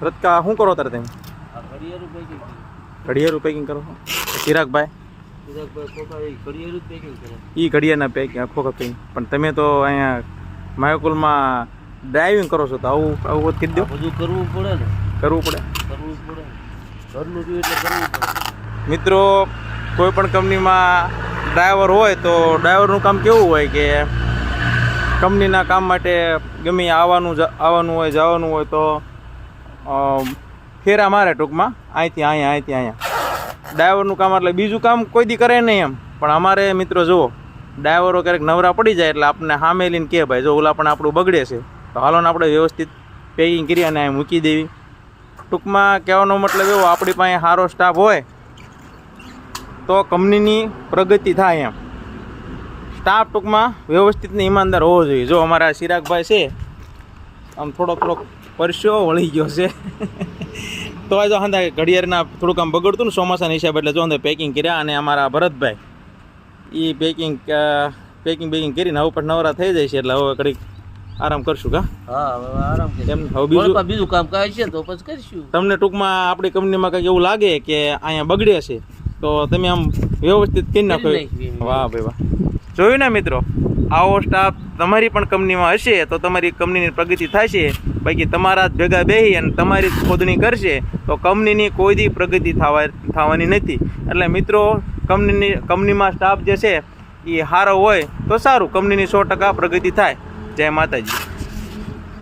રતકા શું કરો તારે તમે? ઘડિયાળું પેકિંગ કરો છો? ચિરાગભાઈ એ ઘડિયાળના પેકિંગ પેકિંગ. પણ તમે તો અહીંયા માયોકુલમાં ડ્રાઇવિંગ કરો છો તો આવું આવું કીધું દો. બધું કરવું પડે ને. કરવું પડે. ઘરનું જોયું એટલે કરવું પડે. મિત્રો કોઈ પણ કંપનીમાં ડ્રાઈવર હોય તો ડ્રાઈવરનું કામ કેવું હોય કે કંપનીના કામ માટે ગમે આવવાનું હોય જવાનું હોય તો ફેરા મારે ટૂંકમાં અહીંથી અહીંયા. ડ્રાઈવરનું કામ એટલે બીજું કામ કોઈ દી કરે નહીં એમ. પણ અમારે મિત્રો જુઓ ડ્રાઈવરો ક્યારેક નવરા પડી જાય એટલે આપણને સામે લઈને કહે ભાઈ જો ઓલા પણ આપણું બગડે છે તો હાલો ને આપણે વ્યવસ્થિત પેકિંગ કરી અને મૂકી દેવી. ટૂંકમાં કહેવાનો મતલબ એવો આપણી પાસે સારો સ્ટાફ હોય તો કંપનીની પ્રગતિ થાય એમ. સ્ટાફ ટૂંકમાં વ્યવસ્થિત ને ઈમાનદાર હોવો જોઈએ. જો અમારા ચિરાગભાઈ છે આમ થોડોક પરસ્યો વળી ગયો છે તો આ જો હંધા ઘડિયાળના થોડુંક આમ બગડતું ને ચોમાસાના હિસાબ એટલે જો પેકિંગ કર્યા. અને અમારા ભરતભાઈ એ પેકિંગ કરીને હવે પણ નવરા થઈ જાય છે એટલે હવે ઘડીક આરામ કરશું. કા હા હવે આરામ એમ હવે બીજું કામ કાંઈ છે તો પછી કરીશું. તમને ટૂંકમાં આપણી કંપનીમાં કંઈક એવું લાગે કે અહીંયા બગડે છે તો તમે આમ વ્યવસ્થિત કરી નાખો. વાહ ભાઈ વાહ. જોયું ને મિત્રો, આવો સ્ટાફ તમારી પણ કંપનીમાં હશે તો તમારી કંપનીની પ્રગતિ થશે. બાકી તમારા જ ભેગા બેસી અને તમારી જ ખોદણી કરશે તો કંપનીની કોઈ દી પ્રગતિ થવાની નથી. એટલે મિત્રો કંપનીમાં સ્ટાફ જે છે એ સારો હોય તો સારું, કંપનીની 100% પ્રગતિ થાય. જય માતાજી.